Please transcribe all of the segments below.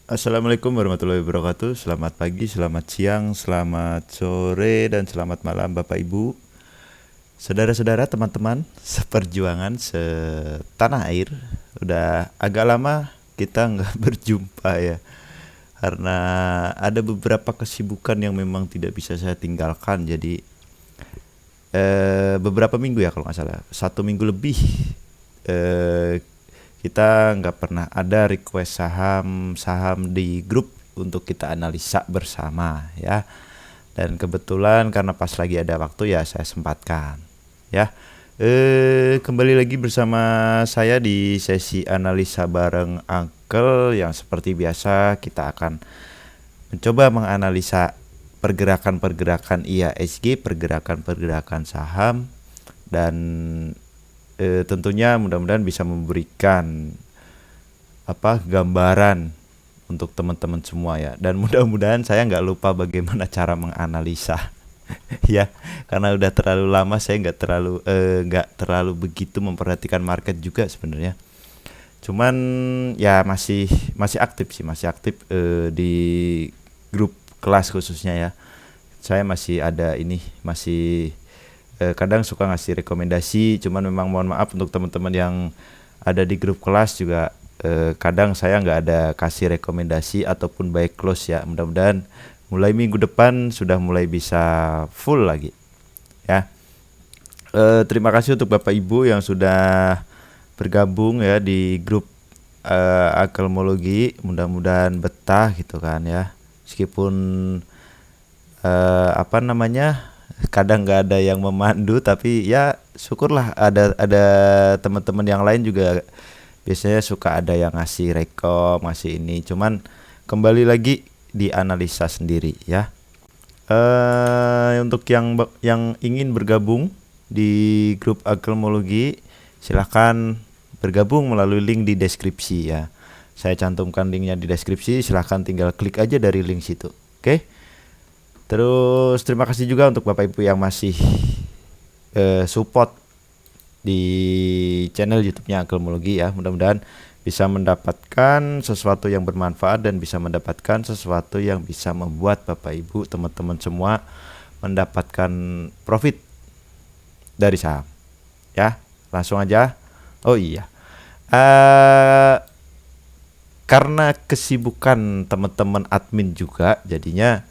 Assalamualaikum warahmatullahi wabarakatuh. Selamat pagi, selamat siang, selamat sore, dan selamat malam Bapak Ibu, saudara-saudara, teman-teman seperjuangan setanah air. Udah agak lama kita nggak berjumpa ya, karena ada beberapa kesibukan yang memang tidak bisa saya tinggalkan. Jadi beberapa minggu ya kalau nggak salah, 1 minggu lebih eh, kita nggak pernah ada request saham-saham di grup untuk kita analisa bersama ya. Dan kebetulan karena pas lagi ada waktu ya saya sempatkan ya. Kembali lagi bersama saya di sesi analisa bareng Uncle, yang seperti biasa kita akan mencoba menganalisa pergerakan-pergerakan IHSG, pergerakan-pergerakan saham, dan tentunya mudah-mudahan bisa memberikan gambaran untuk teman-teman semua ya. Dan mudah-mudahan saya nggak lupa bagaimana cara menganalisa ya, karena udah terlalu lama saya nggak terlalu begitu memperhatikan market juga sebenarnya. Cuman ya masih masih aktif sih, masih aktif di grup kelas khususnya ya. Saya masih ada ini, masih kadang suka ngasih rekomendasi. Cuman memang mohon maaf untuk teman-teman yang ada di grup kelas juga, kadang saya nggak ada kasih rekomendasi ataupun buy close ya. Mudah-mudahan mulai minggu depan sudah mulai bisa full lagi ya. Terima kasih untuk Bapak Ibu yang sudah bergabung ya di grup akalmologi. Mudah-mudahan betah gitu kan ya, meskipun kadang nggak ada yang memandu, tapi ya syukurlah ada teman-teman yang lain juga biasanya suka ada yang ngasih rekom, ngasih ini. Cuman kembali lagi di analisa sendiri ya. Untuk yang ingin bergabung di grup akalmologi, silahkan bergabung melalui link di deskripsi ya. Saya cantumkan linknya di deskripsi, silahkan tinggal klik aja dari link situ. Oke. Terus terima kasih juga untuk Bapak Ibu yang masih support di channel YouTube-nya Akalmologi ya. Mudah-mudahan bisa mendapatkan sesuatu yang bermanfaat dan bisa mendapatkan sesuatu yang bisa membuat Bapak Ibu, teman-teman semua mendapatkan profit dari saham. Ya, langsung aja. Oh iya. Karena kesibukan teman-teman admin juga, jadinya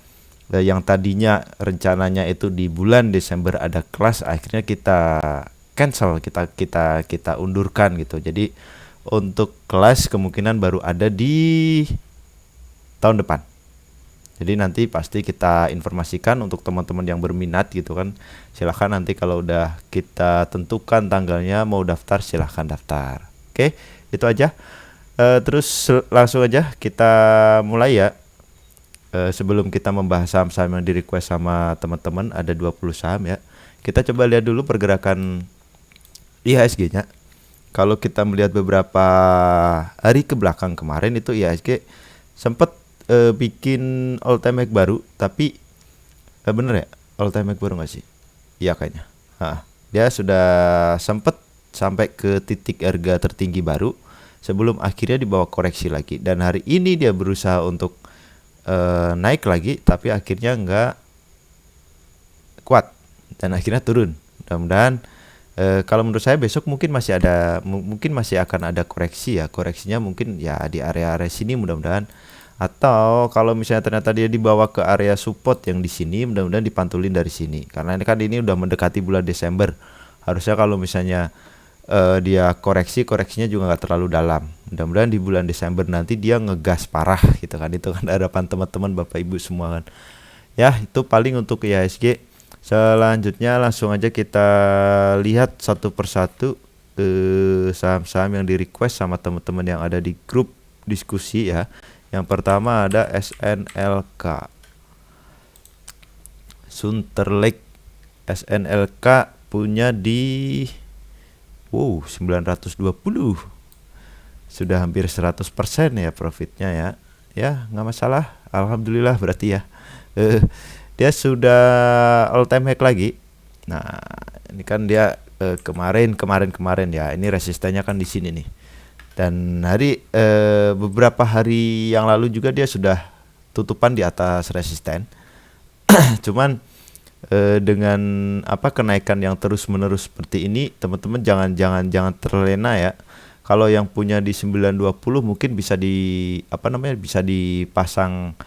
yang tadinya rencananya itu di bulan Desember ada kelas, akhirnya kita cancel, kita undurkan gitu. Jadi untuk kelas kemungkinan baru ada di tahun depan. Jadi nanti pasti kita informasikan untuk teman-teman yang berminat gitu kan. Silahkan nanti kalau udah kita tentukan tanggalnya mau daftar, silahkan daftar. Oke, itu aja. Terus langsung aja kita mulai ya. Sebelum kita membahas saham-saham yang di request sama teman-teman, ada 20 saham ya. Kita coba lihat dulu pergerakan IHSG-nya. Kalau kita melihat beberapa hari ke belakang kemarin itu IHSG sempat bikin all time high baru, tapi bener ya all time high baru nggak sih? Iya kayaknya. Dia sudah sempat sampai ke titik harga tertinggi baru sebelum akhirnya dibawa koreksi lagi. Dan hari ini dia berusaha untuk naik lagi, tapi akhirnya nggak kuat dan akhirnya turun. Mudah-mudahan kalau menurut saya besok mungkin masih akan ada koreksi ya. Koreksinya mungkin ya di area-area sini mudah-mudahan, atau kalau misalnya ternyata dia dibawa ke area support yang di sini, mudah-mudahan dipantulin dari sini. Karena ini udah mendekati bulan Desember. Harusnya kalau misalnya dia koreksinya juga nggak terlalu dalam. Mudah-mudahan di bulan Desember nanti dia ngegas parah gitu kan. Itu kan harapan teman-teman Bapak Ibu semua kan. Ya, itu paling untuk IHSG. Selanjutnya langsung aja kita lihat satu persatu saham-saham yang di request sama teman-teman yang ada di grup diskusi ya. Yang pertama ada SNLK, Sunterlake. SNLK punya di 920, sudah hampir 100% ya profitnya ya. Ya nggak masalah, alhamdulillah berarti ya. Dia sudah all time high lagi. Nah ini kan dia kemarin ya, ini resistennya kan di sini nih. Dan beberapa hari yang lalu juga dia sudah tutupan di atas resisten. Cuman dengan kenaikan yang terus-menerus seperti ini, teman-teman jangan terlena ya. Kalau yang punya di 920 mungkin bisa dipasang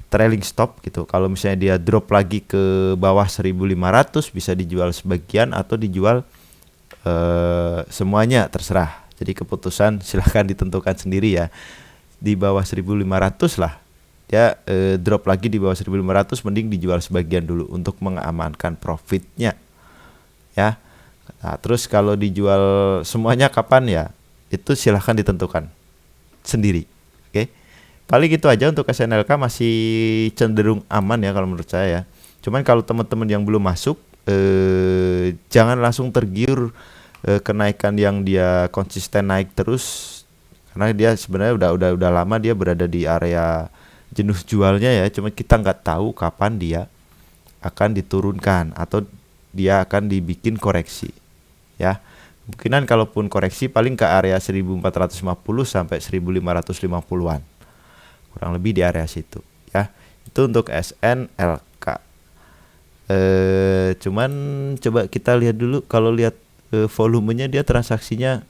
trailing stop gitu. Kalau misalnya dia drop lagi ke bawah 1.500 bisa dijual sebagian atau dijual semuanya, terserah. Jadi keputusan silahkan ditentukan sendiri ya. Di bawah 1.500 lah. Ya drop lagi di bawah 1.500 mending dijual sebagian dulu untuk mengamankan profitnya. Ya. Nah, terus kalau dijual semuanya kapan ya? Itu silahkan ditentukan sendiri. Oke. Paling itu aja untuk SNLK, masih cenderung aman ya kalau menurut saya ya. Cuman kalau teman-teman yang belum masuk jangan langsung tergiur kenaikan yang dia konsisten naik terus, karena dia sebenarnya udah lama dia berada di area jenuh jualnya ya. Cuma kita nggak tahu kapan dia akan diturunkan atau dia akan dibikin koreksi ya. Kemungkinan kalaupun koreksi paling ke area 1450 sampai 1550-an. Kurang lebih di area situ ya. Itu untuk SNLK. Cuman coba kita lihat dulu, kalau lihat volumenya dia transaksinya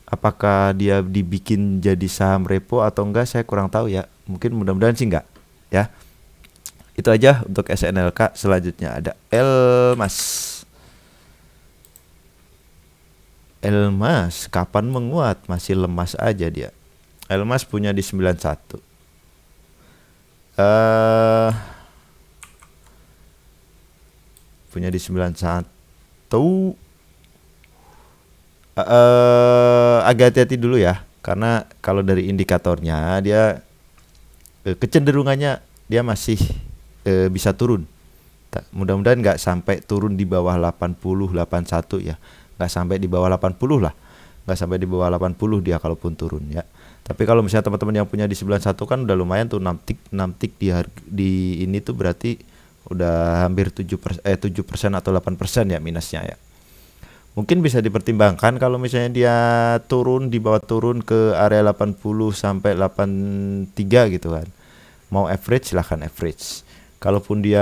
apakah dia dibikin jadi saham repo atau enggak, saya kurang tahu ya. Mungkin mudah-mudahan sih enggak ya. Itu aja untuk SNLK. Selanjutnya ada Elmas. Elmas kapan menguat? Masih lemas aja dia. Elmas punya di 91. Punya di 91. Agak hati-hati dulu ya, karena kalau dari indikatornya dia kecenderungannya dia masih bisa turun. Mudah-mudahan nggak sampai turun di bawah 80, 81 ya. Nggak sampai di bawah 80 lah. Nggak sampai di bawah 80 dia kalaupun turun ya. Tapi kalau misalnya teman-teman yang punya di 91 kan udah lumayan tuh, 6 tik di ini tuh berarti udah hampir 7% atau 8% ya minusnya ya. Mungkin bisa dipertimbangkan kalau misalnya dia turun ke area 80 sampai 83 gitu kan. Mau average silahkan average. Kalaupun dia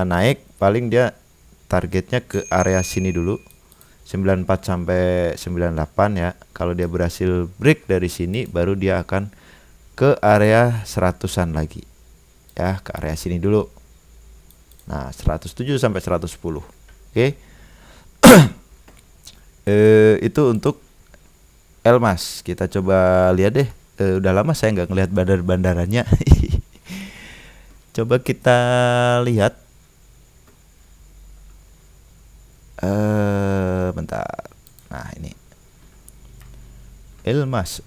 naik paling dia targetnya ke area sini dulu, 94 sampai 98 ya. Kalau dia berhasil break dari sini baru dia akan ke area 100-an lagi. Ya, ke area sini dulu. Nah, 107 sampai 110. Oke. Itu untuk Elmas. Kita coba lihat deh. Udah lama saya nggak ngelihat bandarannya. Coba kita lihat. Bentar. Nah, ini Elmas.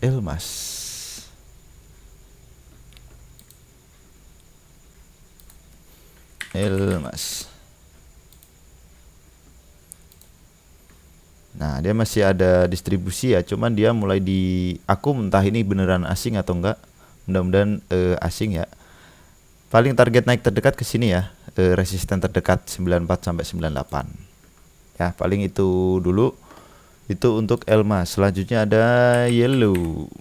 Nah, dia masih ada distribusi ya, cuman dia mulai aku entah ini beneran asing atau enggak. Mudah-mudahan asing ya. Paling target naik terdekat ke sini ya. Resisten terdekat 94 sampai 98. Ya, paling itu dulu. Itu untuk Elmas. Selanjutnya ada Yellow.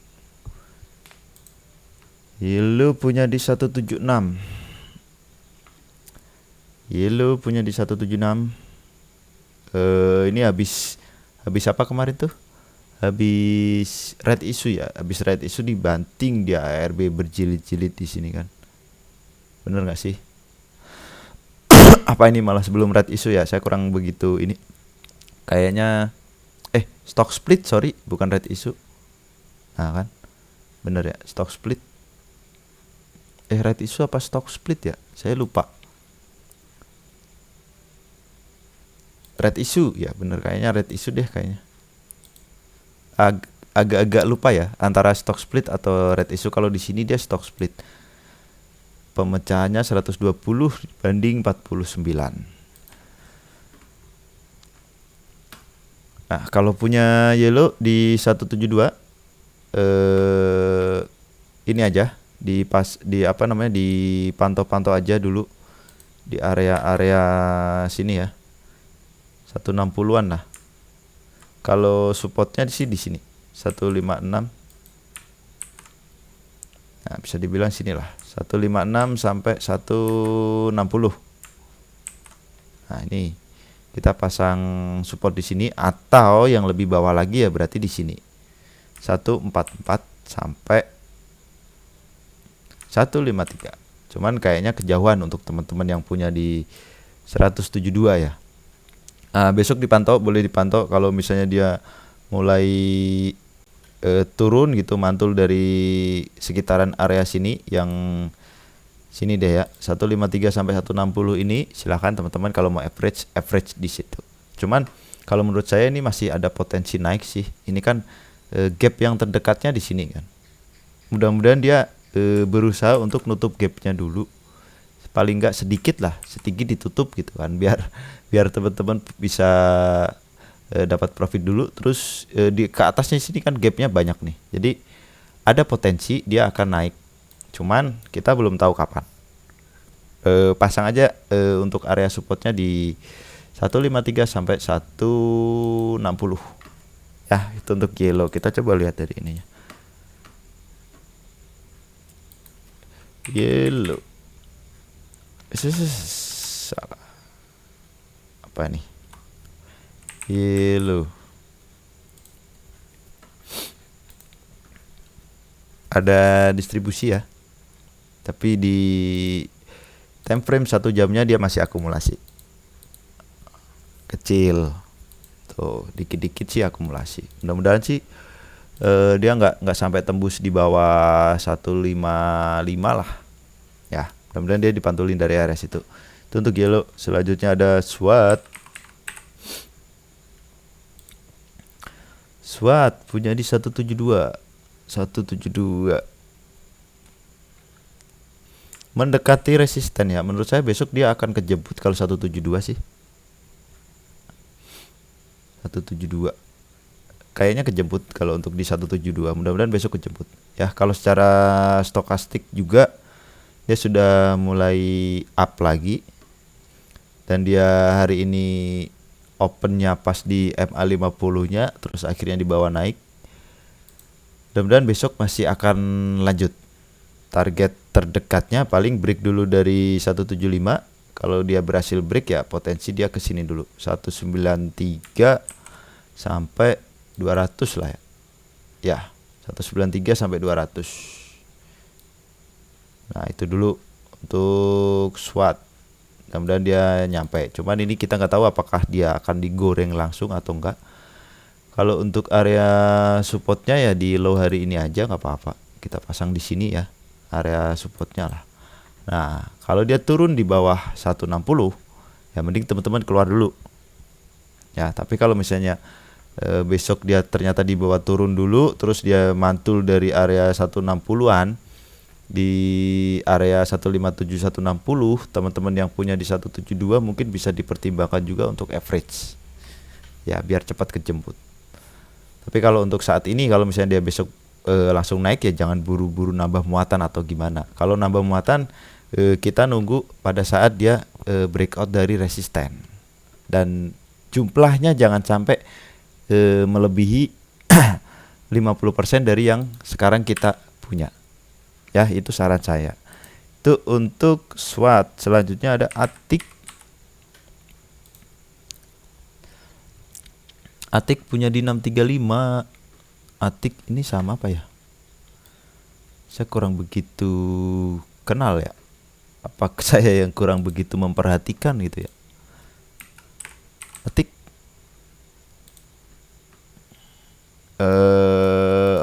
Yellow punya di 176. Ini habis apa kemarin tuh? Habis red issue ya. Habis red issue dibanting dia ARB berjilid-jilid di sini kan. Bener nggak sih? Apa ini malah sebelum red issue ya? Saya kurang begitu ini. Kayaknya stock split, sorry, bukan red issue. Nah kan, bener ya, stock split. Red issue apa stock split ya? Saya lupa. Red issue ya, bener kayaknya red issue deh kayaknya. Agak-agak lupa ya antara stock split atau red issue. Kalau di sini dia stock split. Pemecahannya 120 banding 49. Nah, kalau punya Yellow di 172 ini aja dipantau-pantau aja dulu di area-area sini ya. 160-an lah. Kalau supportnya di sini 156. Nah, bisa dibilang sinilah 156 sampai 160. Nah, ini kita pasang support di sini, atau yang lebih bawah lagi ya berarti di sini 144 sampai 153. Cuman kayaknya kejauhan untuk teman-teman yang punya di 172 ya. Nah, besok dipantau, boleh dipantau kalau misalnya dia mulai turun gitu, mantul dari sekitaran area sini, yang sini deh ya, 153 sampai 160 ini silahkan teman-teman kalau mau average di situ. Cuman kalau menurut saya ini masih ada potensi naik sih. Ini kan gap yang terdekatnya di sini kan. Mudah-mudahan dia berusaha untuk nutup gapnya dulu, paling nggak sedikit lah, sedikit ditutup gitu kan, biar teman-teman bisa dapat profit dulu. Terus di ke atasnya sini kan gapnya banyak nih, jadi ada potensi dia akan naik, cuman kita belum tahu kapan. Pasang aja untuk area supportnya di 153 sampai 160 ya. Itu untuk yellow. Kita coba lihat dari ininya. Yellow. Salah. Apa nih? Yellow. Ada distribusi ya. Tapi di time frame 1 jamnya dia masih akumulasi. Kecil. Tuh, dikit-dikit sih akumulasi. Mudah-mudahan sih dia nggak sampai tembus di bawah 155 lah. Ya, mudah-mudahan dia dipantulin dari area situ. Itu untuk yellow. Selanjutnya ada SWAT. SWAT punya di 172. 172. Mendekati resisten ya. Menurut saya besok dia akan kejebut kalau 172 sih. 172. Kayaknya kejebut kalau untuk di 172. Mudah-mudahan besok kejebut. Ya, kalau secara stokastik juga dia sudah mulai up lagi. Dan dia hari ini opennya pas di MA50-nya, terus akhirnya dibawa naik. Mudah-mudahan besok masih akan lanjut. Target terdekatnya paling break dulu dari 175. Kalau dia berhasil break ya potensi dia ke sini dulu 193 sampai 200 lah ya. Ya, 193 sampai 200. Nah, itu dulu untuk SWAT. Mudah-mudahan dia nyampe. Cuman ini kita nggak tahu apakah dia akan digoreng langsung atau enggak. Kalau untuk area supportnya ya di low hari ini aja nggak apa-apa. Kita pasang di sini ya, area supportnya lah. Nah, kalau dia turun di bawah 160, ya mending teman-teman keluar dulu. Ya, tapi kalau misalnya besok dia ternyata di bawah turun dulu, terus dia mantul dari area 160-an di area 157 160, teman-teman yang punya di 172 mungkin bisa dipertimbangkan juga untuk average. Ya, biar cepat kejemput. Tapi kalau untuk saat ini, kalau misalnya dia besok langsung naik ya jangan buru-buru nambah muatan atau gimana. Kalau nambah muatan kita nunggu pada saat dia breakout dari resisten. Dan jumlahnya jangan sampai melebihi 50% dari yang sekarang kita punya. Ya, itu saran saya. Itu untuk SWAT. Selanjutnya ada ATIK. ATIK punya di 635. ATIK ini sama apa ya? Saya kurang begitu kenal ya. Apa saya yang kurang begitu memperhatikan gitu ya? ATIK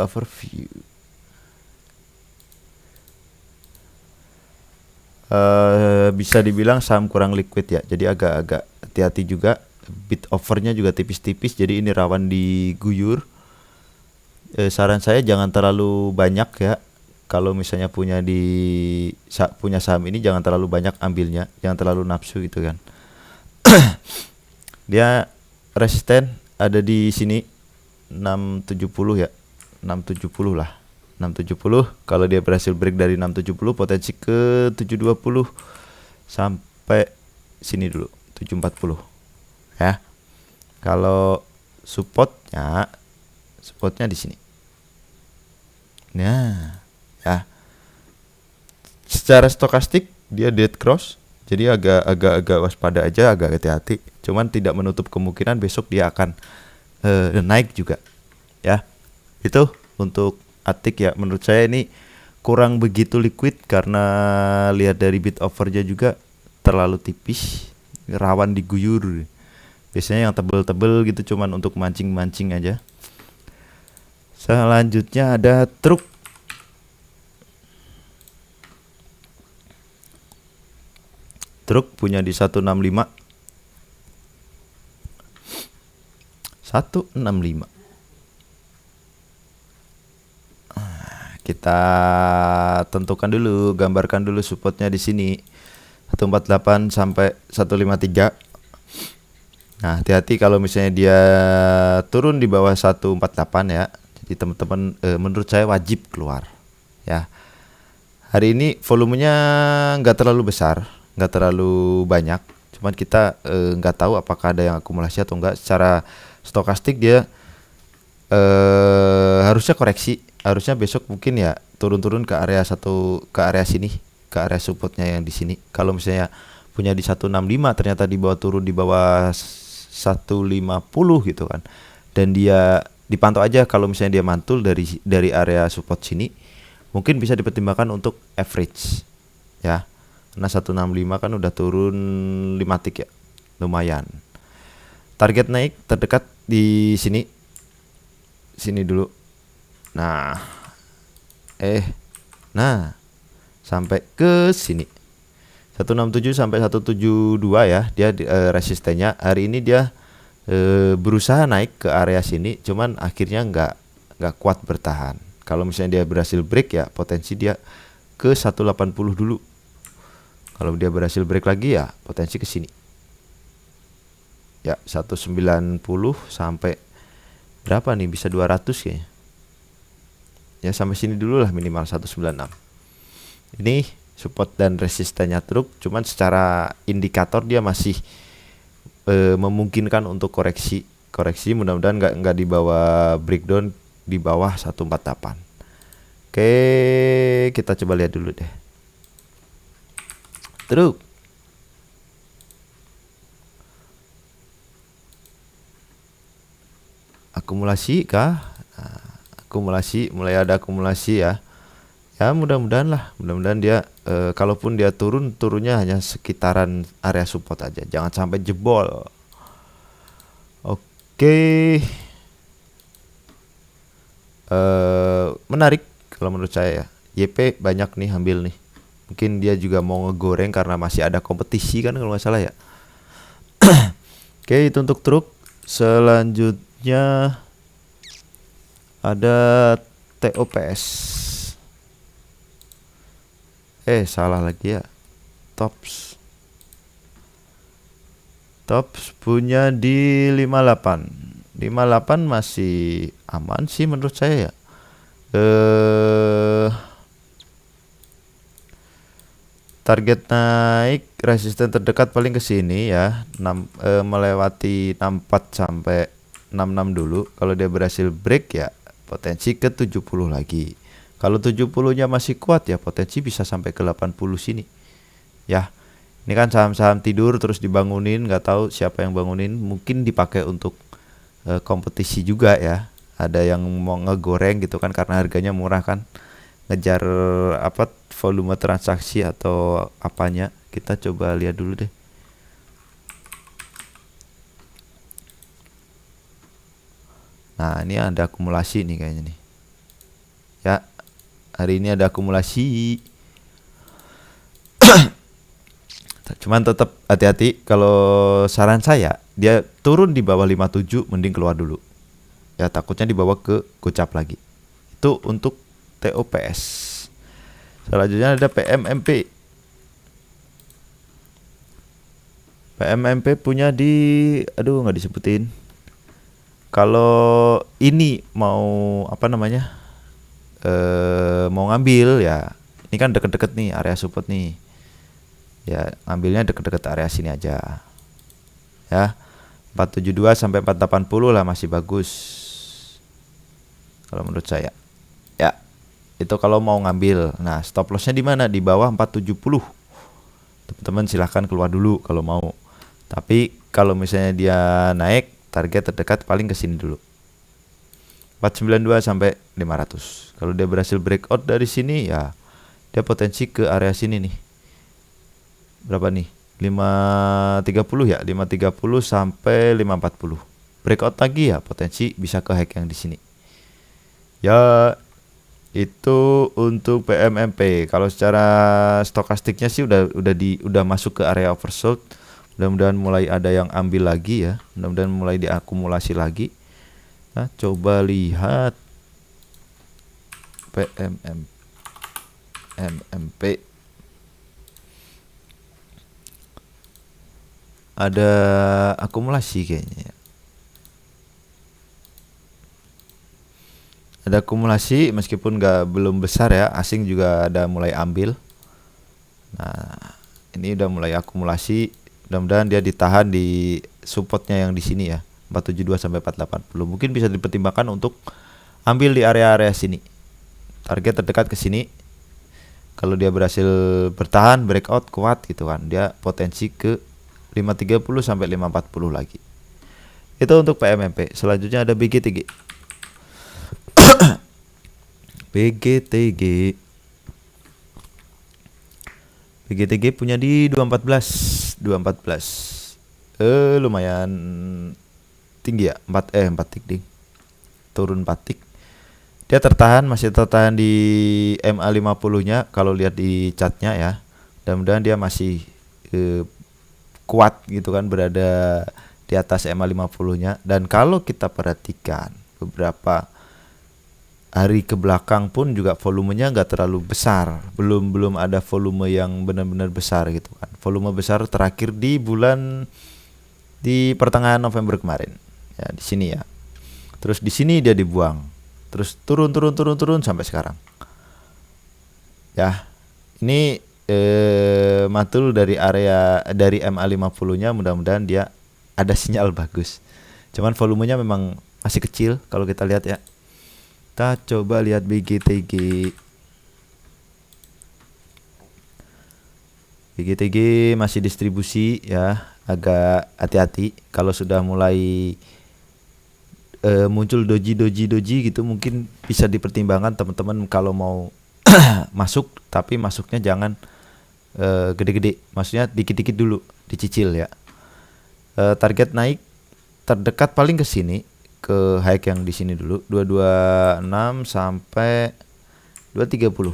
overview. Bisa dibilang saham kurang liquid ya. Jadi agak-agak hati-hati juga. Bid overnya juga tipis-tipis, jadi ini rawan diguyur. Saran saya jangan terlalu banyak ya. Kalau misalnya punya saham ini jangan terlalu banyak ambilnya, jangan terlalu nafsu gitu kan. Dia resisten ada di sini 670 ya. 670 lah. 670, kalau dia berhasil break dari 670 potensi ke 720 sampai sini dulu 740 ya. Kalau supportnya di sini. Nah, ya. Secara stokastik dia dead cross, jadi agak waspada aja, agak hati-hati. Cuman tidak menutup kemungkinan besok dia akan naik juga. Ya, itu untuk Atik ya. Menurut saya ini kurang begitu liquid karena lihat dari bid offernya juga terlalu tipis, rawan diguyur. Biasanya yang tebel-tebel gitu cuman untuk mancing-mancing aja. Selanjutnya ada truk. Truk punya di 165. 165. Kita tentukan dulu, gambarkan dulu supportnya di sini. 148 sampai 153. Nah, hati-hati kalau misalnya dia turun di bawah 148 ya. Jadi teman-teman menurut saya wajib keluar ya. Hari ini volumenya nggak terlalu besar, nggak terlalu banyak. Cuman kita nggak tahu apakah ada yang akumulasi atau enggak. Secara stokastik dia harusnya koreksi. Harusnya besok mungkin ya turun-turun ke area ke area sini, ke area supportnya yang di sini. Kalau misalnya punya di 165 ternyata di bawah turun di bawah 150 gitu kan. Dan dia dipantau aja kalau misalnya dia mantul dari area support sini, mungkin bisa dipertimbangkan untuk average ya. Karena 165 kan udah turun 5 tick ya. Lumayan. Target naik terdekat di sini. Sini dulu. Nah. Sampai ke sini. 167 sampai 172 ya. Dia resistennya hari ini dia berusaha naik ke area sini, cuman akhirnya nggak kuat bertahan. Kalau misalnya dia berhasil break ya potensi dia ke 180 dulu. Kalau dia berhasil break lagi ya potensi ke sini. Ya 190 sampai berapa nih, bisa 200 kayaknya. Ya sampai sini dulu lah minimal 196. Ini support dan resistennya truk, cuman secara indikator dia masih memungkinkan untuk koreksi mudah-mudahan nggak di bawah breakdown di bawah 148. Oke, kita coba lihat dulu deh truk. Akumulasi kah? Nah, akumulasi, mulai ada akumulasi ya. Ya mudah-mudahan dia kalaupun dia turunnya hanya sekitaran area support aja, jangan sampai jebol. Oke. Menarik kalau menurut saya ya. YP banyak nih ambil nih. Mungkin dia juga mau ngegoreng karena masih ada kompetisi kan kalau nggak salah ya. Oke, itu untuk truk. Selanjutnya ada TOPS. Salah lagi ya. Tops punya di 58. 58 masih aman sih menurut saya ya. Target naik resisten terdekat paling ke sini ya. Melewati 64 sampai 66 dulu. Kalau dia berhasil break ya potensi ke 70 lagi. Kalau 70-nya masih kuat ya potensi bisa sampai ke 80 sini. Ya. Ini kan saham-saham tidur terus dibangunin, nggak tahu siapa yang bangunin, mungkin dipakai untuk kompetisi juga ya. Ada yang mau ngegoreng gitu kan karena harganya murah kan. Ngejar volume transaksi atau apanya. Kita coba lihat dulu deh. Nah, ini ada akumulasi nih kayaknya nih. Ya. Hari ini ada akumulasi. Cuman tetap hati-hati, kalau saran saya dia turun di bawah 57 mending keluar dulu. Ya takutnya dibawa ke gocap lagi. Itu untuk TOPS. Selanjutnya ada PMMP. PMMP punya di nggak disebutin. Kalau ini mau mau ngambil ya, ini kan deket-deket nih area support nih. Ya, ambilnya deket-deket area sini aja. Ya. 472 sampai 480 lah masih bagus. Kalau menurut saya. Ya. Itu kalau mau ngambil. Nah, stop lossnya di mana? Di bawah 470. Teman-teman silahkan keluar dulu kalau mau. Tapi kalau misalnya dia naik, target terdekat paling ke sini dulu. 492 sampai 500. Kalau dia berhasil breakout dari sini ya dia potensi ke area sini nih. Berapa nih? 530 ya, 530 sampai 540. Breakout lagi ya potensi bisa ke hack yang di sini. Ya itu untuk PMMP. Kalau secara stokastiknya sih udah masuk ke area oversold. Mudah-mudahan mulai ada yang ambil lagi ya. Mudah-mudahan mulai diakumulasi lagi. Nah, coba lihat PMMP. Ada akumulasi kayaknya. Ada akumulasi meskipun belum besar ya. Asing juga ada mulai ambil. Nah, ini udah mulai akumulasi. Mudah-mudahan dia ditahan di supportnya yang di sini ya, 472 sampai 480. Mungkin bisa dipertimbangkan untuk ambil di area-area sini. Target terdekat ke sini. Kalau dia berhasil bertahan, breakout kuat gitu kan, dia potensi ke 530 sampai 540 lagi. Itu untuk PMMP. Selanjutnya ada BGTG. BGTG. BGTG punya di 214. Lumayan tinggi ya, 4 tick ding. Turun 4 tick. Dia masih tertahan di MA50-nya kalau lihat di chartnya ya. Mudah-mudahan dia masih kuat gitu kan, berada di atas MA50-nya. Dan kalau kita perhatikan beberapa hari ke belakang pun juga volumenya nggak terlalu besar, belum ada volume yang benar-benar besar gitu kan. Volume besar terakhir di pertengahan November kemarin ya, di sini ya. Terus di sini dia dibuang, terus turun sampai sekarang ya. Ini matul dari MA50-nya, mudah-mudahan dia ada sinyal bagus. Cuman volumenya memang masih kecil kalau kita lihat ya. Kita coba lihat BGTG. BGTG masih distribusi ya, agak hati-hati. Kalau sudah mulai muncul doji gitu, mungkin bisa dipertimbangkan teman-teman kalau mau masuk, tapi masuknya jangan gede-gede, maksudnya dikit-dikit dulu, dicicil ya. Target naik terdekat paling ke sini, ke high yang di sini dulu, 226 sampai 230.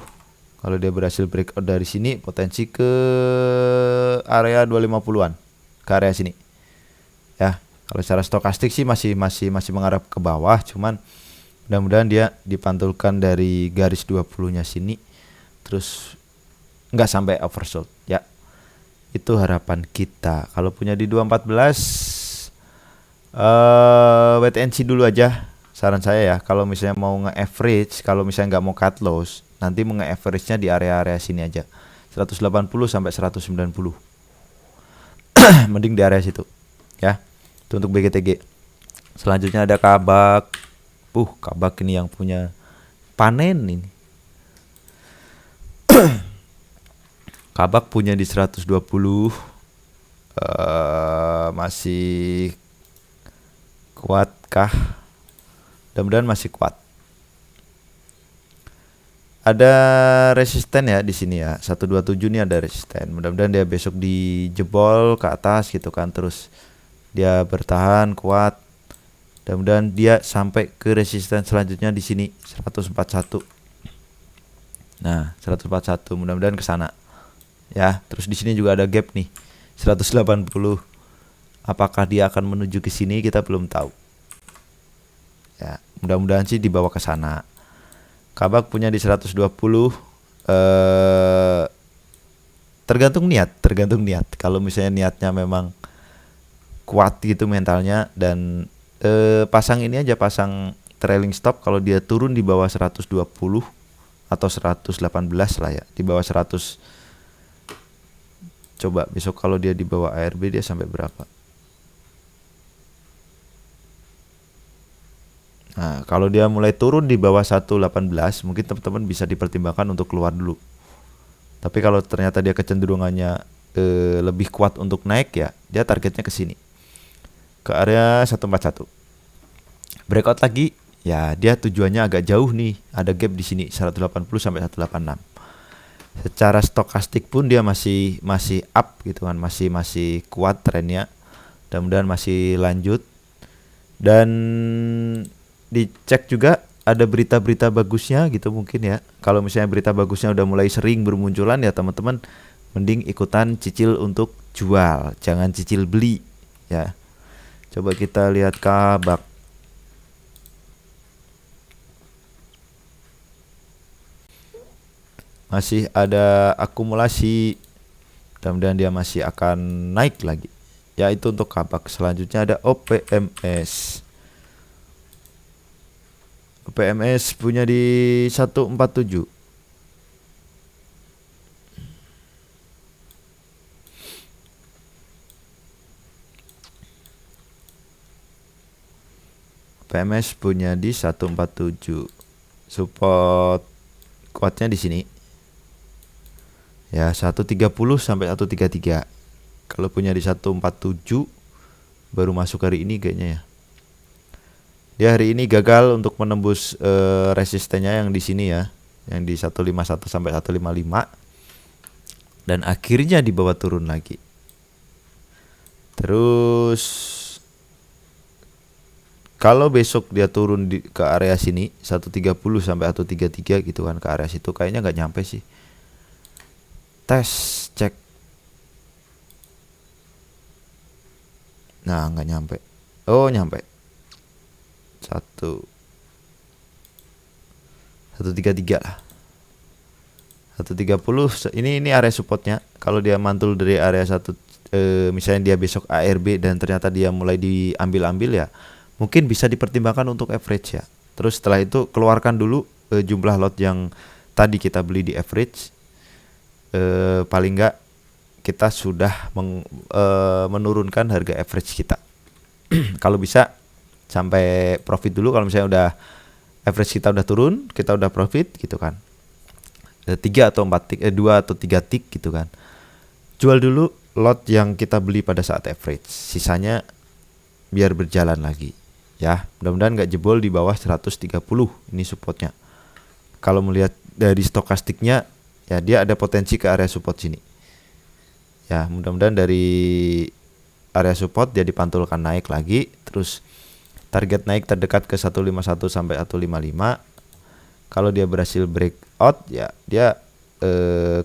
Kalau dia berhasil breakout dari sini, potensi ke area 250-an, ke area sini ya. Kalau secara stokastik sih masih mengarah ke bawah, cuman mudah-mudahan dia dipantulkan dari garis 20-nya sini, terus nggak sampai oversold ya. Itu harapan kita. Kalau punya di 214, wait and see dulu aja saran saya ya. Kalau misalnya mau nge-average, kalau misalnya nggak mau cut loss, nanti mau nge-average-nya di area-area sini aja, 180 sampai 190. Mending di area situ ya. Itu untuk BGTG. Selanjutnya ada Kabak. Kabak ini yang punya panen ini. Kabak punya di 120. Masih kuatkah? Mudah-mudahan masih kuat. Ada resisten ya di sini ya. 127 ini ada resisten. Mudah-mudahan dia besok dijebol ke atas gitu kan, terus dia bertahan kuat. Mudah-mudahan dia sampai ke resisten selanjutnya di sini 141. Nah, 141 mudah-mudahan ke sana. Ya, terus di sini juga ada gap nih 180. Apakah dia akan menuju ke sini, kita belum tahu. Ya, mudah-mudahan sih dibawa ke sana. Kabak punya di 120. Tergantung niat. Kalau misalnya niatnya memang kuat gitu mentalnya, dan pasang ini aja, pasang trailing stop kalau dia turun di bawah 120 atau 118 lah ya, di bawah 100. Coba besok kalau dia di bawah ARB dia sampai berapa? Nah, kalau dia mulai turun di bawah 118, mungkin teman-teman bisa dipertimbangkan untuk keluar dulu. Tapi kalau ternyata dia kecenderungannya lebih kuat untuk naik, ya dia targetnya ke sini, ke area 141. Breakout lagi, ya dia tujuannya agak jauh nih, ada gap di sini 180 sampai 186. Secara stokastik pun dia masih up gitu kan, masih kuat trennya. Mudah-mudahan masih lanjut. Dan dicek juga ada berita-berita bagusnya gitu mungkin ya. Kalau misalnya berita bagusnya udah mulai sering bermunculan, ya teman-teman mending ikutan cicil untuk jual, jangan cicil beli ya. Coba kita lihat kabak. Masih ada akumulasi, mudah-mudahan dia masih akan naik lagi. Ya itu untuk kabak. Selanjutnya ada OPMS. OPMS punya di 147. PMS punya di 147. Support kuatnya di sini. Ya 130 sampai 133. Kalau punya di 147 baru masuk hari ini kayaknya ya. Dia hari ini gagal untuk menembus resistennya yang di sini ya, yang di 151 sampai 155, dan akhirnya dibawa turun lagi. Terus kalau besok dia turun ke area sini 130 sampai 133 gitu kan, ke area situ kayaknya nggak nyampe sih. Tes cek. Nah nggak nyampe. Oh nyampe. 133 lah. 130 ini area supportnya. Kalau dia mantul dari area misalnya dia besok ARB dan ternyata dia mulai diambil-ambil, ya mungkin bisa dipertimbangkan untuk average ya. Terus setelah itu keluarkan dulu jumlah lot yang tadi kita beli di average. Paling enggak kita sudah menurunkan harga average kita. Kalau bisa sampai profit dulu. Kalau misalnya udah average kita udah turun, kita udah profit gitu kan, 3 atau 4 tick, 2 atau 3 tick gitu kan, jual dulu lot yang kita beli pada saat average, sisanya biar berjalan lagi ya. Mudah-mudahan nggak jebol di bawah 130 ini supportnya. Kalau melihat dari stokastiknya, ya dia ada potensi ke area support sini ya. Mudah-mudahan dari area support dia dipantulkan naik lagi. Terus target naik terdekat ke 151 sampai 155. Kalau dia berhasil breakout, ya dia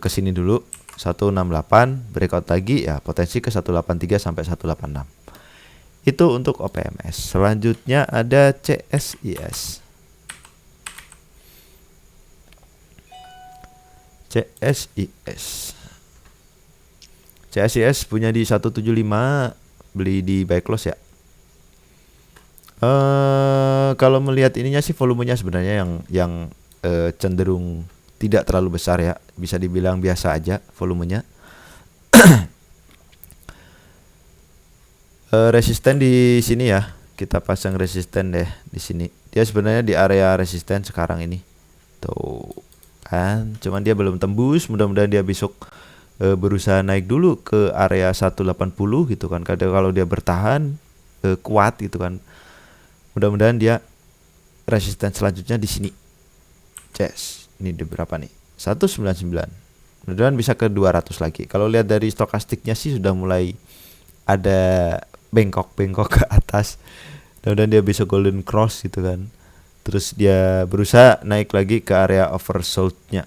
ke sini dulu 168, breakout lagi, ya potensi ke 183 sampai 186. Itu untuk OPMS. Selanjutnya ada CSIS. CSIS punya di 175, beli di buy close ya. Kalau melihat ininya sih volumenya sebenarnya yang cenderung tidak terlalu besar ya, bisa dibilang biasa aja volumenya. Resisten di sini ya, kita pasang resisten deh di sini. Dia sebenarnya di area resisten sekarang ini, tuh kan. Cuman dia belum tembus. Mudah-mudahan dia besok berusaha naik dulu ke area 180 gitu kan. Kalau dia bertahan kuat gitu kan, mudah-mudahan dia resisten selanjutnya di sini. Ini di berapa nih? 199. Mudah-mudahan bisa ke 200 lagi. Kalau lihat dari stokastiknya sih sudah mulai ada bengkok-bengkok ke atas. Mudah-mudahan dia bisa golden cross gitu kan. Terus dia berusaha naik lagi ke area oversold-nya.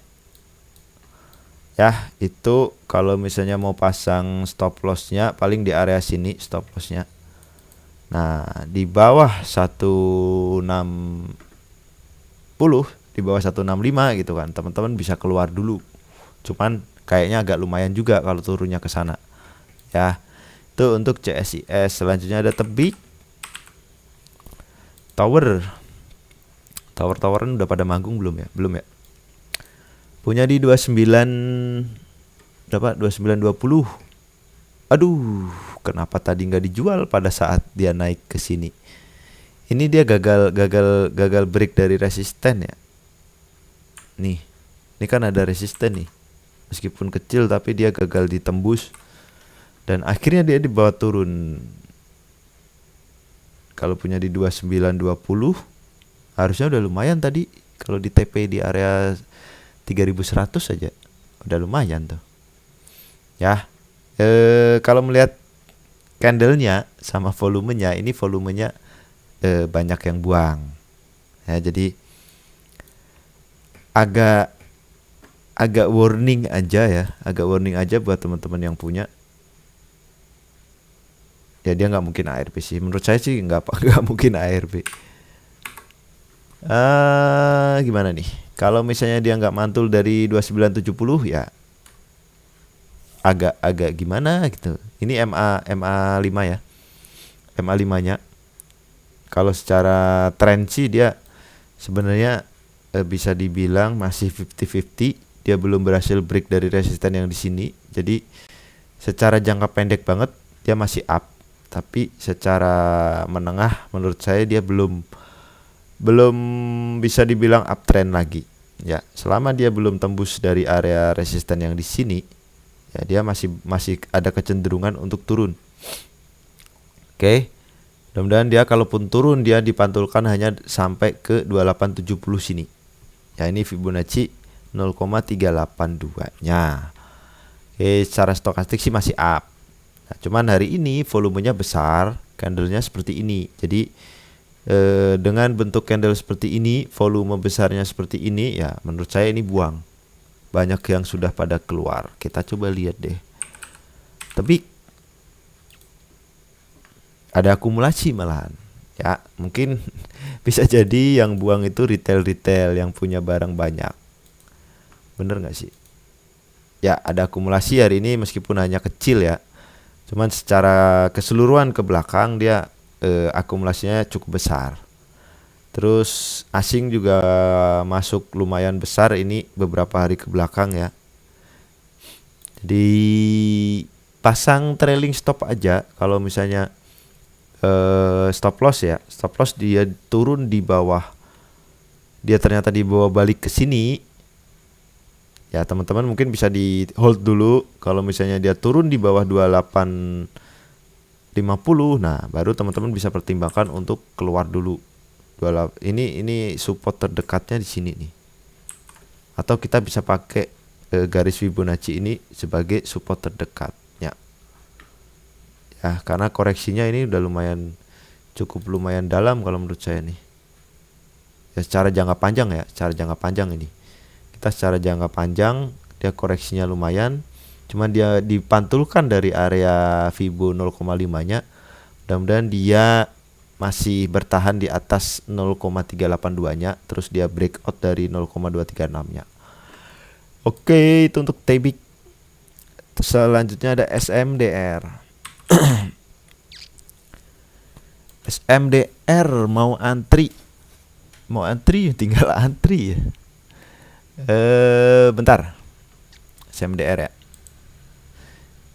Ya, itu kalau misalnya mau pasang stop loss-nya paling di area sini stop loss-nya. Nah, di bawah 160, di bawah 165 gitu kan, teman-teman bisa keluar dulu. Cuman kayaknya agak lumayan juga kalau turunnya ke sana. Ya, itu untuk CSIS. Selanjutnya ada Tebik. Tower-toweran udah pada manggung belum ya? Belum ya. Punya di 29 berapa? 2920. Aduh, kenapa tadi nggak dijual pada saat dia naik ke sini? Ini dia gagal break dari resisten ya. Nih, ini kan ada resisten nih. Meskipun kecil tapi dia gagal ditembus dan akhirnya dia dibawa turun. Kalau punya di 2920 harusnya udah lumayan tadi. Kalau di TP di area 3100 saja udah lumayan tuh. Ya. Kalau melihat candlenya sama volumenya, ini volumenya banyak yang buang. Ya, jadi agak warning aja ya, agak warning aja buat teman-teman yang punya. Ya dia nggak mungkin ARB sih, menurut saya sih nggak mungkin ARB. Gimana nih? Kalau misalnya dia nggak mantul dari 2970 ya agak gimana gitu. Ini MA 5 ya. MA 5-nya. Kalau secara tren sih dia sebenarnya bisa dibilang masih 50-50. Dia belum berhasil break dari resisten yang di sini. Jadi secara jangka pendek banget dia masih up. Tapi secara menengah menurut saya dia belum bisa dibilang uptrend lagi. Ya, selama dia belum tembus dari area resisten yang di sini, ya dia masih ada kecenderungan untuk turun. Oke. Mudah-mudahan dia kalaupun turun dia dipantulkan hanya sampai ke 2870 sini. Ya, ini Fibonacci 0,382-nya. Oke, secara stokastik sih masih up. Nah, cuman hari ini volumenya besar, candlenya seperti ini. Jadi dengan bentuk candle seperti ini, volume besarnya seperti ini, ya menurut saya ini buang. Banyak yang sudah pada keluar. Kita coba lihat deh. Tapi ada akumulasi malahan. Ya, mungkin bisa jadi yang buang itu retail yang punya barang banyak. Bener nggak sih? Ya, ada akumulasi hari ini meskipun hanya kecil ya. Cuman secara keseluruhan ke belakang dia akumulasinya cukup besar. Terus asing juga masuk lumayan besar ini beberapa hari ke belakang ya. Jadi pasang trailing stop aja kalau misalnya stop loss ya. Stop loss dia turun di bawah. Dia ternyata dibawa balik ke sini. Ya, teman-teman mungkin bisa di hold dulu. Kalau misalnya dia turun di bawah 2850, nah baru teman-teman bisa pertimbangkan untuk keluar dulu. Ini support terdekatnya di sini nih. Atau kita bisa pakai garis Fibonacci ini sebagai support terdekat ya. Ya, karena koreksinya ini udah cukup lumayan dalam kalau menurut saya nih. Ya, secara jangka panjang ini. Kita secara jangka panjang dia koreksinya lumayan. Cuman dia dipantulkan dari area Fibo 0,5-nya. Mudah-mudahan dia masih bertahan di atas 0,382-nya. Terus dia breakout dari 0,236-nya. Oke, itu untuk TBIC. Selanjutnya ada SMDR. SMDR mau antri tinggal antri ya. Bentar. SMDR ya.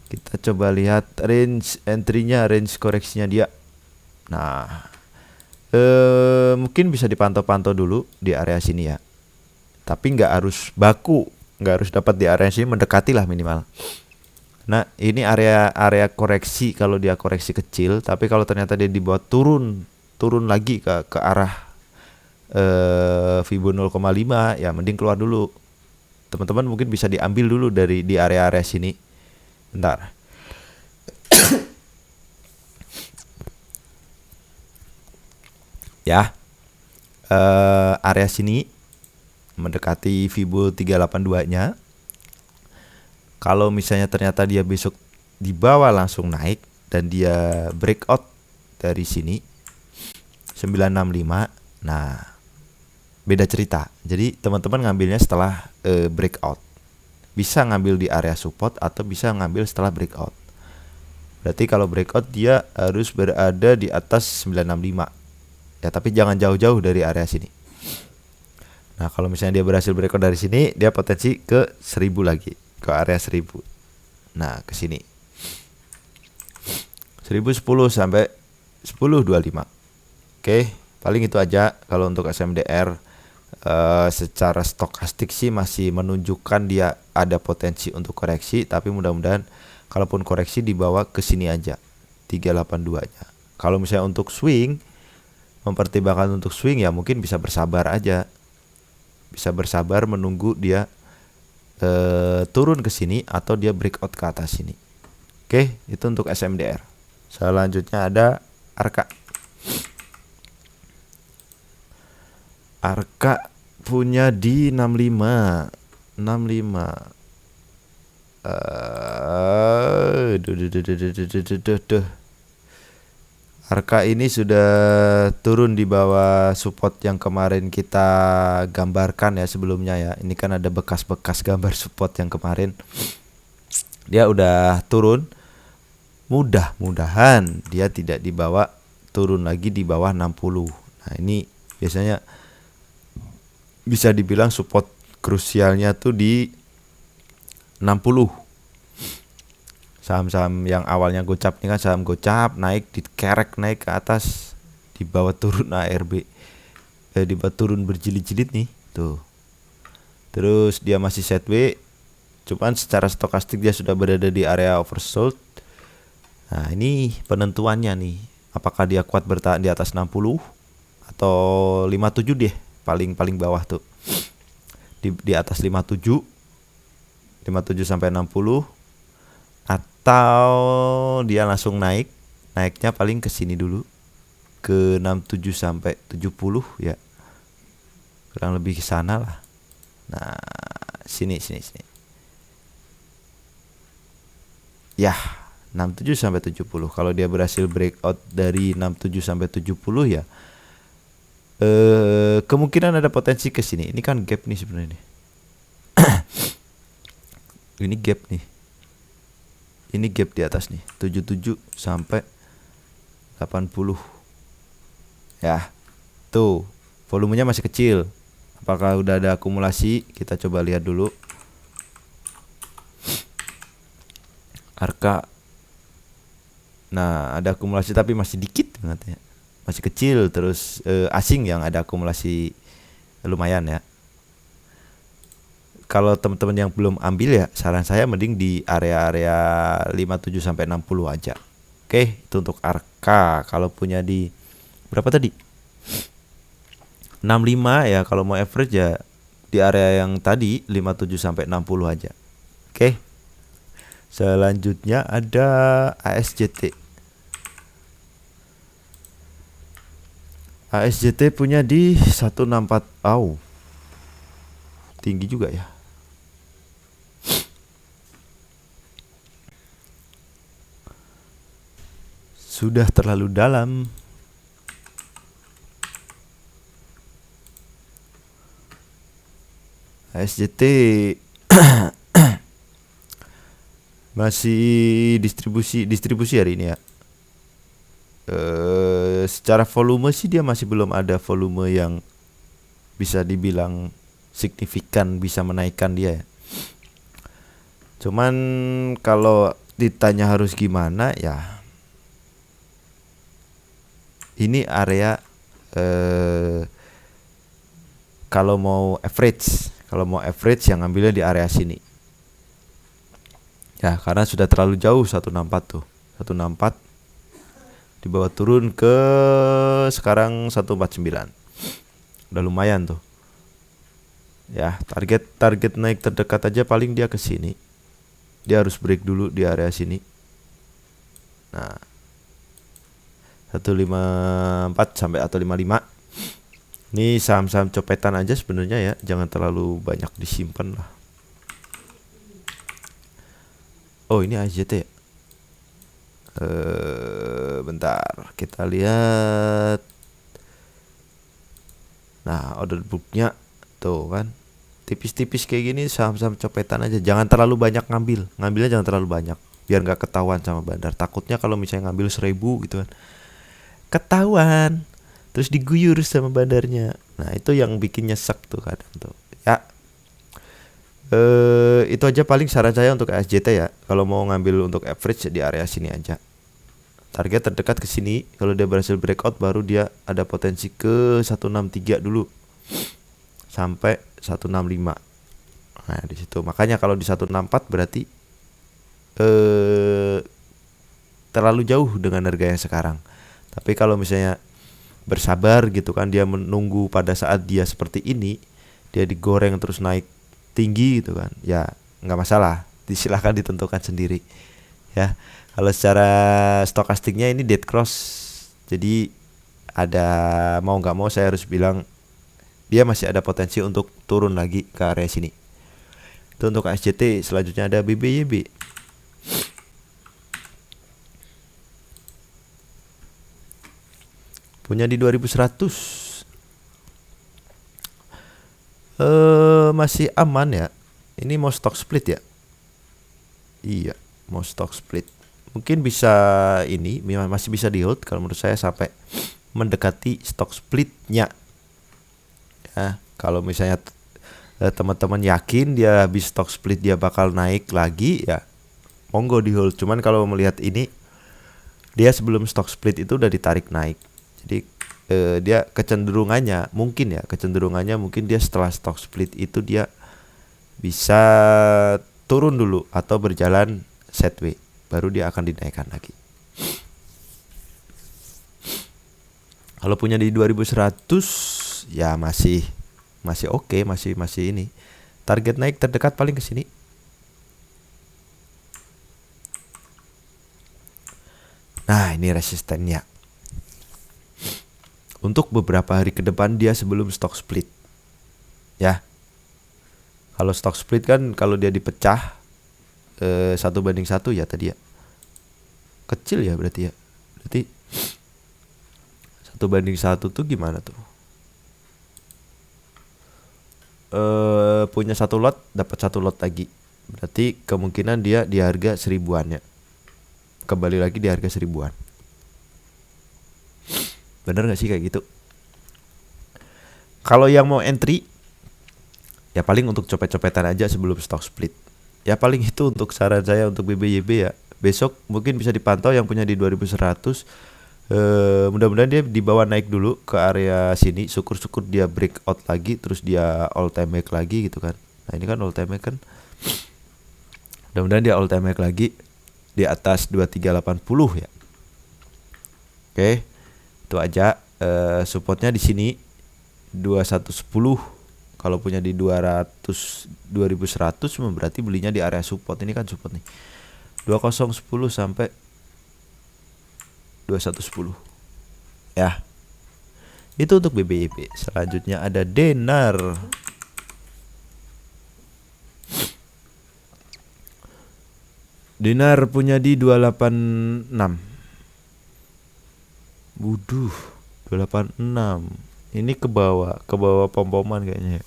Kita coba lihat range entry-nya, range koreksinya dia. Nah, mungkin bisa dipantau-pantau dulu di area sini ya. Tapi nggak harus baku, nggak harus dapat di area sini, mendekati lah minimal. Nah, ini area koreksi kalau dia koreksi kecil, tapi kalau ternyata dia dibawa turun lagi ke arah Fibo 0,5 ya mending keluar dulu. Teman-teman mungkin bisa diambil dulu di area-area sini. Bentar. Ya. Area sini mendekati Fibo 382-nya. Kalau misalnya ternyata dia besok di bawah langsung naik dan dia breakout dari sini 965. Nah, beda cerita. Jadi teman-teman ngambilnya setelah breakout. Bisa ngambil di area support atau bisa ngambil setelah breakout. Berarti kalau breakout dia harus berada di atas 965. Ya, tapi jangan jauh-jauh dari area sini. Nah, kalau misalnya dia berhasil breakout dari sini, dia potensi ke 1000 lagi, ke area 1000. Nah, ke sini. 1010 sampai 1025. Oke, Paling itu aja kalau untuk SMDR. Secara stokastik sih masih menunjukkan dia ada potensi untuk koreksi, tapi mudah-mudahan kalaupun koreksi dibawa ke sini aja 382-nya. Kalau misalnya untuk swing, mempertimbangkan untuk swing ya mungkin bisa bersabar aja. Bisa bersabar menunggu dia turun ke sini atau dia breakout ke atas sini. Oke, itu untuk SMDR. Selanjutnya ada ARKA. ARKA punya di 65. ARKA ini sudah turun di bawah support yang kemarin kita gambarkan ya sebelumnya ya. Ini kan ada bekas-bekas gambar support yang kemarin. Dia udah turun. Mudah-mudahan dia tidak dibawa turun lagi di bawah 60. Nah, ini biasanya bisa dibilang support krusialnya tuh di 60. Saham-saham yang awalnya gocap ini kan saham gocap, naik dikerek naik ke atas, di bawah turun ARB. Di bawah turun berjilid-jilid nih, tuh. Terus dia masih sideways. Cuman secara stokastik dia sudah berada di area oversold. Nah, ini penentuannya nih. Apakah dia kuat bertahan di atas 60 atau 57 deh. Paling bawah tuh di atas 57 sampai 60, atau dia langsung naiknya paling ke sini dulu ke 67 sampai 70 ya, kurang lebih ke sana lah. Nah, sini ya, 67 sampai 70. Kalau dia berhasil breakout dari 67 sampai 70 ya, kemungkinan ada potensi ke sini. Ini kan gap nih sebenarnya nih. Ini gap nih. Ini gap di atas nih, 77 sampai 80. Ya. Tuh, volumenya masih kecil. Apakah udah ada akumulasi? Kita coba lihat dulu. ARKA. Nah, ada akumulasi tapi masih dikit katanya. Masih kecil. Terus asing yang ada akumulasi lumayan ya. Kalau teman-teman yang belum ambil ya, saran saya mending di area-area 57 sampai 60 aja. Oke, itu untuk ARKA. Kalau punya di berapa tadi? 65 ya, kalau mau average ya di area yang tadi 57 sampai 60 aja. Oke. Selanjutnya ada ASJT. ASJT punya di 164. Tinggi juga ya. Sudah terlalu dalam. ASJT masih distribusi hari ini ya. Secara volume sih dia masih belum ada volume yang bisa dibilang signifikan bisa menaikkan dia ya. Cuman kalau ditanya harus gimana ya, ini area kalau mau average yang ambilnya di area sini. Ya, karena sudah terlalu jauh 164 tuh. 164 dibawa turun ke sekarang 149. Udah lumayan tuh. Ya, target naik terdekat aja paling dia ke sini. Dia harus break dulu di area sini. Nah, 154 sampai 155. Ini saham-saham copetan aja sebenarnya ya, jangan terlalu banyak disimpan lah. Oh, ini ASJT ya. Bentar, kita lihat. Nah, order booknya tuh kan tipis-tipis kayak gini, saham-saham copetan aja, jangan terlalu banyak ngambilnya jangan terlalu banyak biar nggak ketahuan sama bandar. Takutnya kalau misalnya ngambil 1000 gitu kan, ketahuan terus diguyur sama bandarnya. Nah, itu yang bikin nyesek tuh kadang tuh ya. Itu aja paling saran saya untuk ASJT ya. Kalau mau ngambil untuk average di area sini aja target terdekat ke sini. Kalau dia berhasil breakout baru dia ada potensi ke 163 dulu sampai 165. Nah, di situ. Makanya kalau di 164 berarti terlalu jauh dengan harga yang sekarang. Tapi kalau misalnya bersabar gitu kan, dia menunggu pada saat dia seperti ini, dia digoreng terus naik tinggi gitu kan, ya nggak masalah, silahkan ditentukan sendiri ya. Kalau secara stokastiknya ini dead cross, jadi ada mau nggak mau saya harus bilang dia masih ada potensi untuk turun lagi ke area sini. Itu untuk SJT. Selanjutnya ada BBYB. Punya di 2100. Masih aman ya. Ini mau stock split ya? Iya, mau stock split. Mungkin bisa ini masih bisa di hold kalau menurut saya sampai mendekati stock splitnya. Ya, kalau misalnya teman-teman yakin dia habis stock split dia bakal naik lagi ya, monggo di hold. Cuman kalau melihat ini dia sebelum stock split itu udah ditarik naik. Jadi dia kecenderungannya mungkin dia setelah stock split itu dia bisa turun dulu atau berjalan sideways, baru dia akan dinaikkan lagi. Kalau punya di 2100 ya masih oke, masih ini. Target naik terdekat paling ke sini. Nah, ini resistennya. Untuk beberapa hari ke depan dia sebelum stock split. Ya. Kalau stock split kan kalau dia dipecah 1:1 ya tadi ya. Kecil ya berarti ya. Berarti 1:1 tuh gimana tuh? Punya 1 lot dapat 1 lot lagi. Berarti kemungkinan dia di harga 1000-an ya. Kembali lagi di harga 1000-an. Bener gak sih kayak gitu? Kalau yang mau entry ya paling untuk copet-copetan aja sebelum stock split. Ya paling itu untuk saran saya untuk BBYB ya. Besok mungkin bisa dipantau yang punya di 2100. Mudah-mudahan dia dibawa naik dulu ke area sini. Syukur-syukur dia breakout lagi, terus dia all time high lagi gitu kan. Nah ini kan all time high kan. Mudah-mudahan dia all time high lagi di atas 2380 ya. Oke, itu aja. Supportnya di sini 2110. Kalau punya di 2100 berarti belinya di area support. Ini kan support nih 2010 sampai 2110 ya. Itu untuk BBYP. Selanjutnya ada Denar. Denar punya di 286. Buduh, 286. Ini ke bawah pom-poman kayaknya.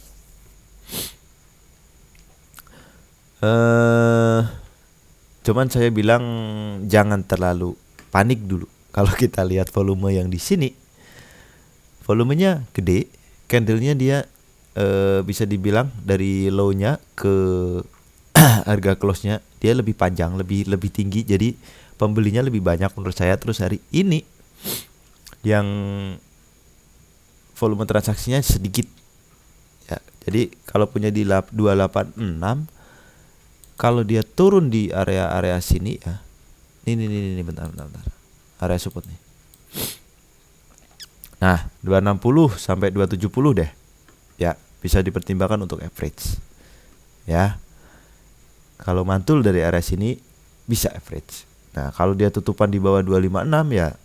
Cuman saya bilang jangan terlalu panik dulu. Kalau kita lihat volume yang di sini, volumenya gede, candlenya dia bisa dibilang dari low-nya ke harga close-nya dia lebih panjang, lebih tinggi. Jadi pembelinya lebih banyak menurut saya. Terus hari ini yang volume transaksinya sedikit ya. Jadi kalau punya di 286, kalau dia turun di area sini ya. Ini bentar. Area support nih. Nah, 260 sampai 270 deh. Ya, bisa dipertimbangkan untuk average. Ya. Kalau mantul dari area sini bisa average. Nah, kalau dia tutupan di bawah 256 ya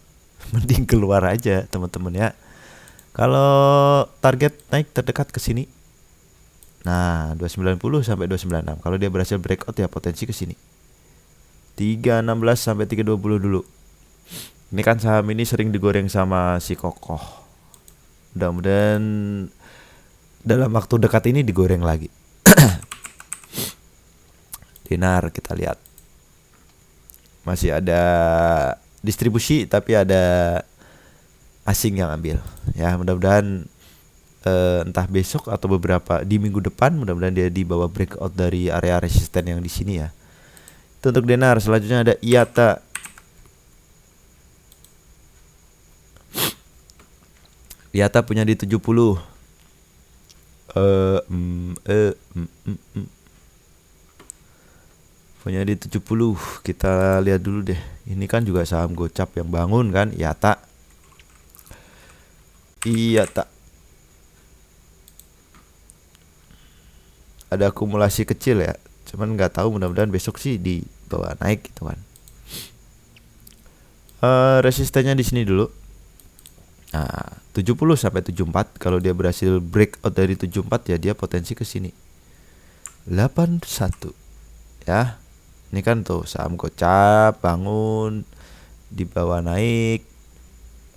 mending keluar aja, teman-teman ya. Kalau target naik terdekat ke sini. Nah, 290 sampai 296. Kalau dia berhasil breakout ya potensi ke sini. 316 sampai 320 dulu. Ini kan saham ini sering digoreng sama si Kokoh. Mudah-mudahan dalam waktu dekat ini digoreng lagi. Dinar kita lihat. Masih ada distribusi tapi ada asing yang ambil. Ya, mudah-mudahan entah besok atau beberapa di minggu depan mudah-mudahan dia dibawa breakout dari area resisten yang di sini ya. Itu untuk Denar. Selanjutnya ada IATA. Yata punya di 70. Punya di 70. Kita lihat dulu deh. Ini kan juga saham gocap yang bangun kan, Yata. Iya tak. Ada akumulasi kecil ya. Cuman nggak tahu, mudah-mudahan besok sih di bawah naik gitu kan. Resistennya di sini dulu. Nah, 70 sampai 74. Kalau dia berhasil breakout dari 74 ya dia potensi ke sini. 81. Ya. Ini kan tuh saham gocap bangun di bawah naik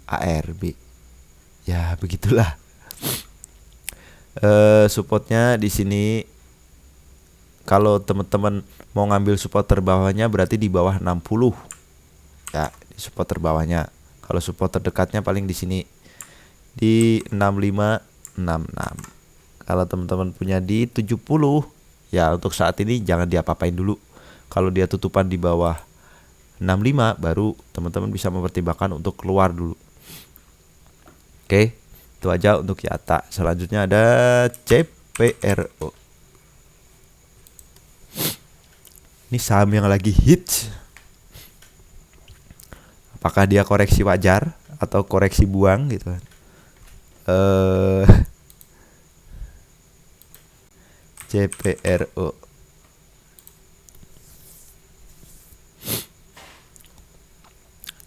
ARB. Ya, begitulah. Supportnya di sini. Kalau teman-teman mau ngambil support terbawahnya berarti di bawah 60. Ya, di support terbawahnya. Kalau support terdekatnya paling di sini di 6566. Kalau teman-teman punya di 70, ya untuk saat ini jangan diapa-apain dulu. Kalau dia tutupan di bawah 65 baru teman-teman bisa mempertimbangkan untuk keluar dulu. Oke, itu aja untuk Yata. Selanjutnya ada CPRO. Ini saham yang lagi hits. Apakah dia koreksi wajar atau koreksi buang gitu kan? CPRO.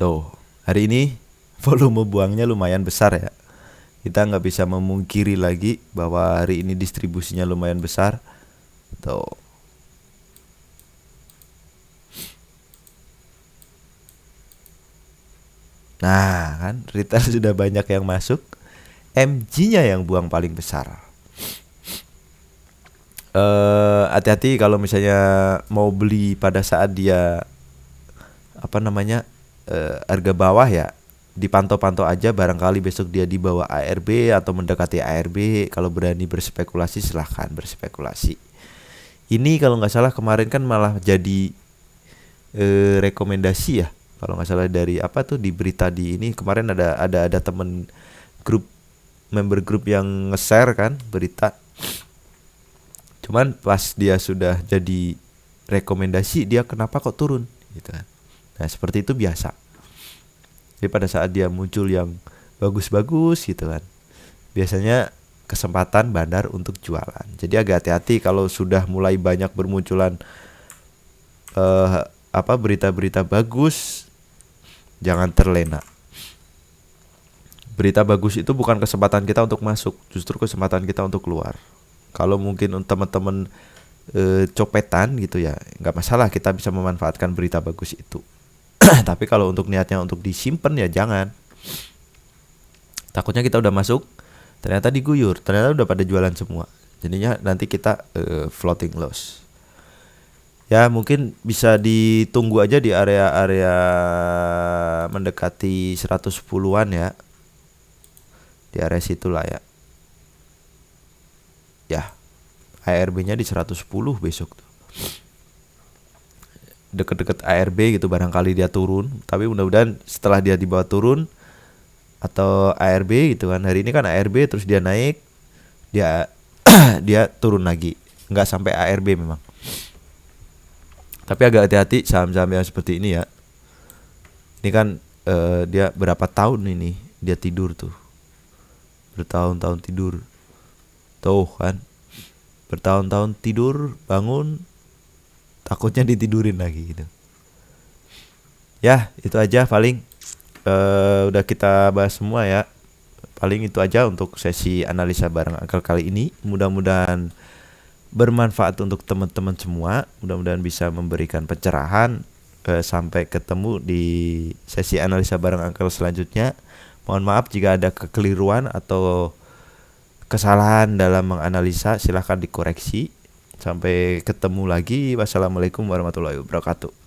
Tuh, hari ini volume buangnya lumayan besar ya. Kita nggak bisa memungkiri lagi bahwa hari ini distribusinya lumayan besar. Tuh. Nah kan, retail sudah banyak yang masuk. MG-nya yang buang paling besar. Hati-hati kalau misalnya mau beli pada saat dia harga bawah ya, dipantau-pantau aja, barangkali besok dia di bawah ARB atau mendekati ARB. Kalau berani berspekulasi silahkan berspekulasi. Ini kalau nggak salah kemarin kan malah jadi rekomendasi ya, kalau nggak salah dari di berita di ini kemarin ada temen member grup yang nge-share kan berita. Cuman pas dia sudah jadi rekomendasi dia kenapa kok turun gitu kan. Nah seperti itu biasa. Jadi pada saat dia muncul yang bagus-bagus gitu kan, biasanya kesempatan bandar untuk jualan. Jadi agak hati-hati kalau sudah mulai banyak bermunculan berita-berita bagus, jangan terlena. Berita bagus itu bukan kesempatan kita untuk masuk, justru kesempatan kita untuk keluar. Kalau mungkin teman-teman copetan gitu ya, nggak masalah, kita bisa memanfaatkan berita bagus itu. Tapi kalau untuk niatnya untuk disimpan ya jangan. Takutnya kita udah masuk, ternyata diguyur, ternyata udah pada jualan semua. Jadinya nanti kita floating loss. Ya mungkin bisa ditunggu aja di area-area mendekati 110-an ya. Di area situlah ya. Ya, ARB-nya di 110 besok tuh. Deket-deket ARB gitu, barangkali dia turun. Tapi mudah-mudahan setelah dia di bawah turun atau ARB gitu kan. Hari ini kan ARB terus dia naik, dia dia turun lagi. Nggak sampai ARB memang. Tapi agak hati-hati saham-saham yang seperti ini ya. Ini kan dia berapa tahun ini dia tidur tuh. Bertahun-tahun tidur. Tuh kan. Bertahun-tahun tidur, bangun, takutnya ditidurin lagi gitu. Ya, itu aja paling udah kita bahas semua ya. Paling itu aja untuk sesi analisa bareng Uncle kali ini. Mudah-mudahan bermanfaat untuk teman-teman semua. Mudah-mudahan bisa memberikan pencerahan. Sampai ketemu di sesi analisa bareng Uncle selanjutnya. Mohon maaf jika ada kekeliruan atau kesalahan dalam menganalisa, silahkan dikoreksi. Sampai ketemu lagi. Wassalamualaikum warahmatullahi wabarakatuh.